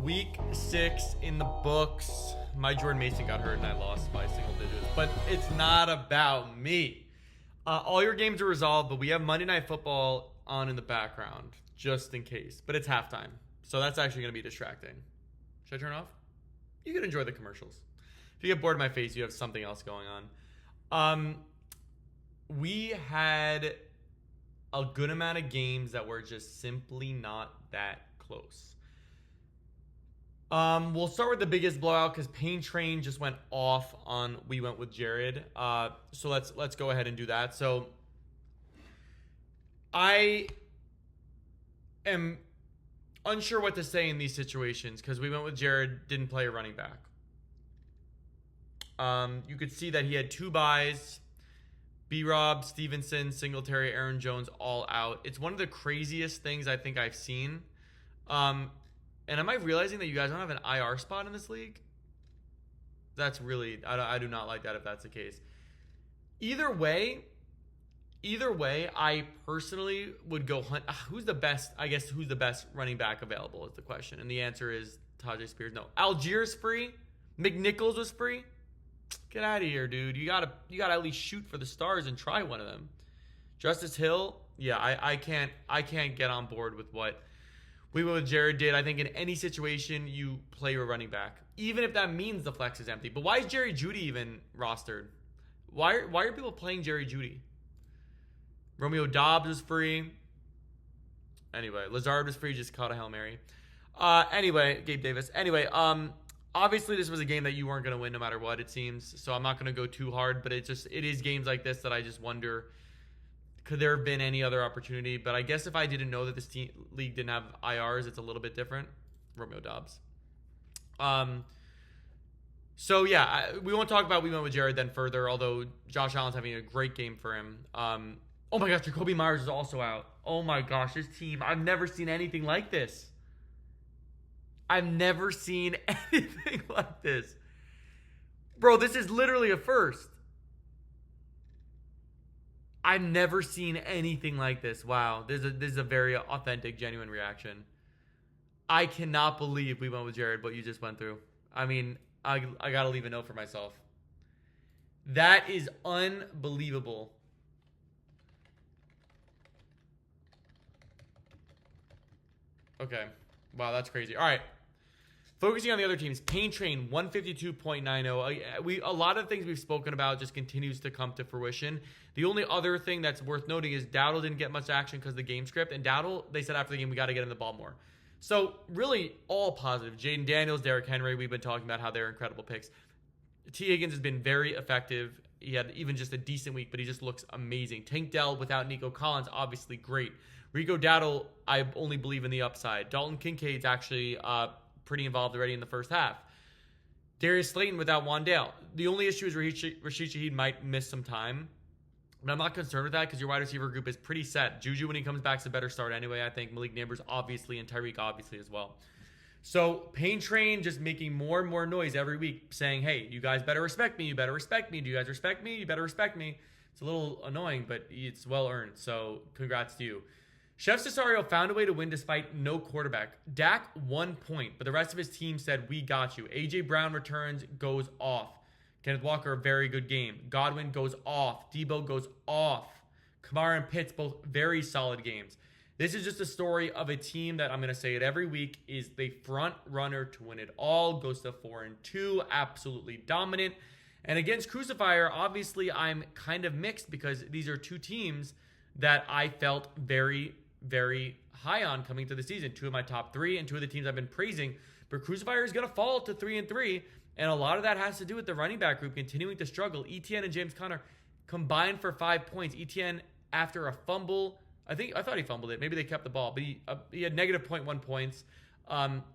Week 6 in the books. My Jordan Mason got hurt and I lost by single digits. But it's not about me. All your games are resolved, but we have Monday Night Football on in the background, just in case. But it's halftime, so that's actually going to be distracting. Should I turn it off? You can enjoy the commercials. If you get bored of my face, you have something else going on. We had a good amount of games that were just simply not that close. We'll start with the biggest blowout because Pain Train just went off on We Went With Jared. So let's go ahead and do that. So I am unsure what to say in these situations because We Went With Jared didn't play a running back. You could see that he had 2 buys. B-Rob, Stevenson, Singletary, Aaron Jones all out. It's one of the craziest things I think I've seen. And am I realizing that you guys don't have an IR spot in this league? That's really, I do not like that if that's the case. Either way, I personally would go hunt. Who's the best running back available is the question. And the answer is Tajay Spears. No. Algiers free. McNichols was free. Get out of here, dude. You gotta at least shoot for the stars and try one of them. Justice Hill, yeah, I can't get on board with what We Went With Jared did. I think in any situation you play your running back, even if that means the flex is empty. But why is Jerry Jeudy even rostered? Why are people playing Jerry Jeudy? Romeo Doubs was free. Anyway, Lazard was free, just caught a Hail Mary. Anyway, Gabe Davis. Anyway, obviously this was a game that you weren't going to win no matter what, it seems. So I'm not going to go too hard, but it is games like this that I just wonder, could there have been any other opportunity? But I guess if I didn't know that this league didn't have IRs, it's a little bit different. Romeo Doubs. So yeah, we won't talk about We Went With Jared then further, although Josh Allen's having a great game for him. Oh my gosh, Jacoby Myers is also out. Oh my gosh, this team, I've never seen anything like this. I've never seen anything like this. Bro, this is literally a first. I've never seen anything like this. Wow, this is a very authentic, genuine reaction. I cannot believe We Went With Jared, what you just went through. I mean, I gotta leave a note for myself. That is unbelievable. Okay. Wow, that's crazy. All right. Focusing on the other teams, Pain Train 152.90. A lot of things we've spoken about just continues to come to fruition. The only other thing that's worth noting is Dowdle didn't get much action because of the game script. And Dowdle, they said after the game, we got to get him the ball more. So really all positive. Jaden Daniels, Derrick Henry, we've been talking about how they're incredible picks. T. Higgins has been very effective. He had even just a decent week, but he just looks amazing. Tank Dell without Nico Collins, obviously great. Rico Dowdle, I only believe in the upside. Dalton Kincaid's actually pretty involved already in the first half. Darius Slayton without Wandale. The only issue is Rashid Shaheed might miss some time. But I'm not concerned with that because your wide receiver group is pretty set. Juju, when he comes back, is a better start anyway, I think. Malik Nabers, obviously, and Tyreek, obviously, as well. So, Pain Train just making more and more noise every week, saying, hey, you guys better respect me. You better respect me. Do you guys respect me? You better respect me. It's a little annoying, but it's well-earned. So, congrats to you. Chef Cesario found a way to win despite no quarterback. Dak 1 point, but the rest of his team said, we got you. A.J. Brown returns, goes off. Kenneth Walker, a very good game. Godwin goes off. Debo goes off. Kamara and Pitts, both very solid games. This is just a story of a team that, I'm going to say it every week, is the front runner to win it all. Goes to 4-2, absolutely dominant. And against Crucifier, obviously I'm kind of mixed because these are 2 teams that I felt very, very high on coming to the season. 2 of my top 3 and 2 of the teams I've been praising. But Crucifier is going to fall to 3-3. And a lot of that has to do with the running back group continuing to struggle. Etienne and James Conner combined for 5 points. Etienne, after a fumble, I thought he fumbled it. Maybe they kept the ball, but he had negative 0.1 points.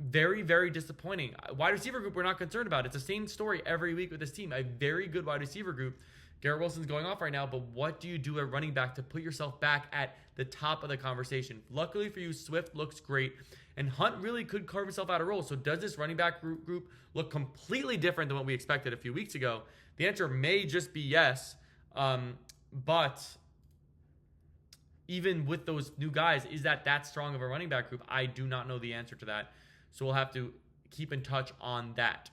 Very, very disappointing. Wide receiver group, we're not concerned about. It's the same story every week with this team. A very good wide receiver group. Garrett Wilson's going off right now, but what do you do at running back to put yourself back at the top of the conversation? Luckily for you, Swift looks great, and Hunt really could carve himself out a role. So does this running back group look completely different than what we expected a few weeks ago? The answer may just be yes, but even with those new guys, is that strong of a running back group? I do not know the answer to that. So we'll have to keep in touch on that.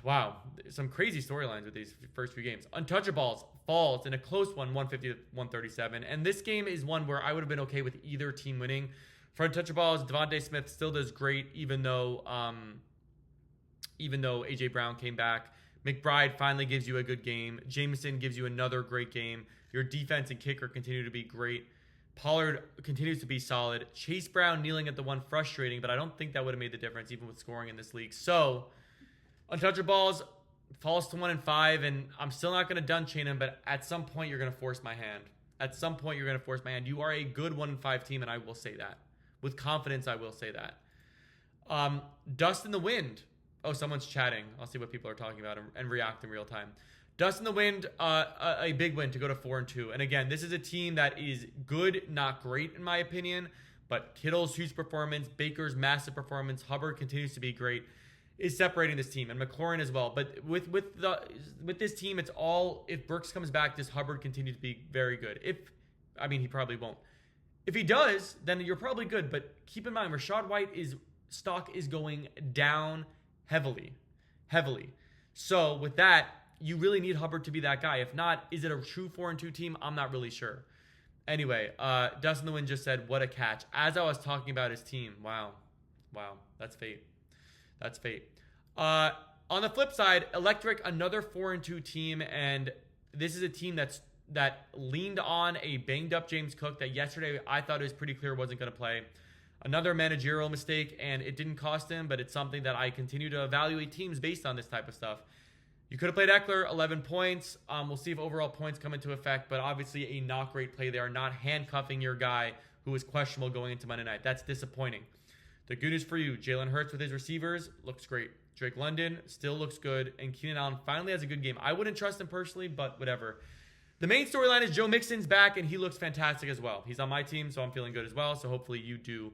Wow, some crazy storylines with these first few games. Untouchables falls in a close one, 150 to 137. And this game is one where I would have been okay with either team winning. For Untouchables, Devontae Smith still does great, even though AJ Brown came back. McBride finally gives you a good game. Jameson gives you another great game. Your defense and kicker continue to be great. Pollard continues to be solid. Chase Brown kneeling at the one, frustrating, but I don't think that would have made the difference even with scoring in this league. So, Untouchables falls to 1-5, and I'm still not going to dun chain him, but at some point you're going to force my hand. At some point you're going to force my hand. You are a good 1-5 team, and I will say that. With confidence, I will say that. Dust in the Wind. Oh, someone's chatting. I'll see what people are talking about and react in real time. Dust in the Wind, a big win to go to 4-2. And again, this is a team that is good, not great in my opinion, but Kittle's huge performance, Baker's massive performance, Hubbard continues to be great, is separating this team, and McLaurin as well. But with this team, it's all, if Burks comes back, does Hubbard continue to be very good? He probably won't. If he does, then you're probably good. But keep in mind, Rachaad White's stock is going down heavily. So with that, you really need Hubbard to be that guy. If not, is it a true 4-2 team? I'm not really sure. Anyway, Dust in the Wind just said, what a catch. As I was talking about his team, wow, that's fate. On the flip side, Electric, another 4-2 team, and this is a team that leaned on a banged up James Cook that yesterday I thought it was pretty clear wasn't going to play. Another managerial mistake, and it didn't cost him, but it's something that I continue to evaluate teams based on this type of stuff. You could have played Eckler, 11 points. We'll see if overall points come into effect, but obviously a not great play there, not handcuffing your guy who was questionable going into Monday night. That's disappointing. The good news for you, Jalen Hurts with his receivers looks great. Drake London still looks good, and Keenan Allen finally has a good game. I wouldn't trust him personally, but whatever. The main storyline is Joe Mixon's back, and he looks fantastic as well. He's on my team, so I'm feeling good as well, so hopefully you do.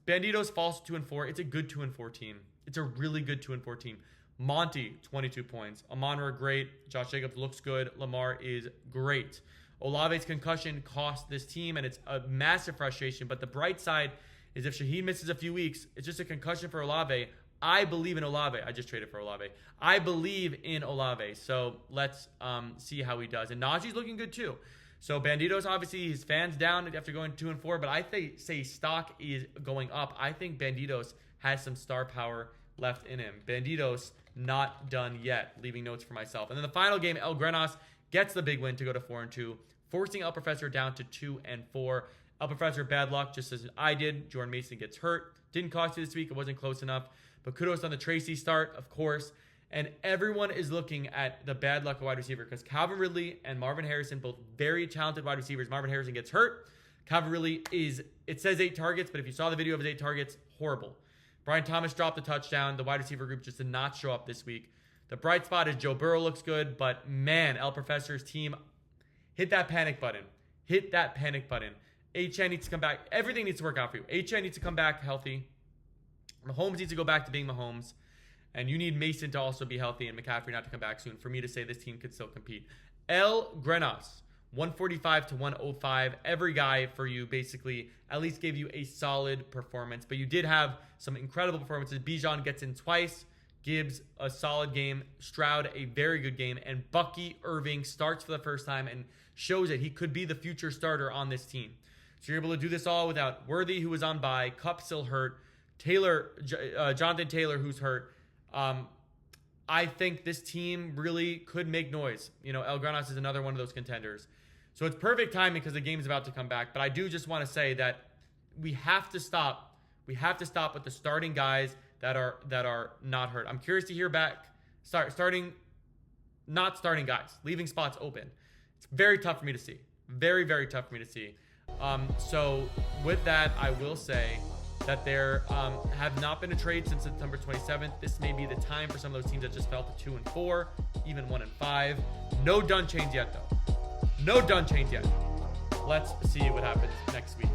Banditos falls to 2-4. It's a good 2-4 team. It's a really good 2-4 team. Monty, 22 points. Amon-Ra, great. Josh Jacobs looks good. Lamar is great. Olave's concussion cost this team, and it's a massive frustration, but the bright side is if Shaheed misses a few weeks, it's just a concussion for Olave. I believe in Olave. I just traded for Olave. I believe in Olave. So let's see how he does. And Najee's looking good too. So Banditos, obviously, his fans down after going 2-4, but I say stock is going up. I think Banditos has some star power left in him. Banditos not done yet. Leaving notes for myself. And then the final game, El Grenas gets the big win to go to 4-2, forcing El Professor down to 2-4. El Professor, bad luck, just as I did. Jordan Mason gets hurt. Didn't cost you this week. It wasn't close enough. But kudos on the Tracy start, of course. And everyone is looking at the bad luck of wide receiver because Calvin Ridley and Marvin Harrison, both very talented wide receivers. Marvin Harrison gets hurt. Calvin Ridley it says 8 targets, but if you saw the video of his 8 targets, horrible. Brian Thomas dropped a touchdown. The wide receiver group just did not show up this week. The bright spot is Joe Burrow looks good, but man, El Professor's team, hit that panic button. HN needs to come back. Everything needs to work out for you. HN needs to come back healthy. Mahomes needs to go back to being Mahomes. And you need Mason to also be healthy and McCaffrey not to come back soon for me to say this team could still compete. El Grenas, 145 to 105. Every guy for you basically at least gave you a solid performance. But you did have some incredible performances. Bijan gets in twice. Gibbs, a solid game. Stroud, a very good game. And Bucky Irving starts for the first time and shows that he could be the future starter on this team. So you're able to do this all without Worthy, who was on bye. Kupp still hurt. Jonathan Taylor, who's hurt. I think this team really could make noise. El Grenas is another one of those contenders. So it's perfect timing because the game's about to come back. But I do just want to say that we have to stop. We have to stop with the starting guys that are not hurt. I'm curious to hear back. Not starting guys, leaving spots open. It's very tough for me to see. Very, very tough for me to see. So with that, I will say that there have not been a trade since September 27th. This may be the time for some of those teams that just fell to 2-4, even 1-5. No done chains yet, though. No done chains yet. Let's see what happens next week.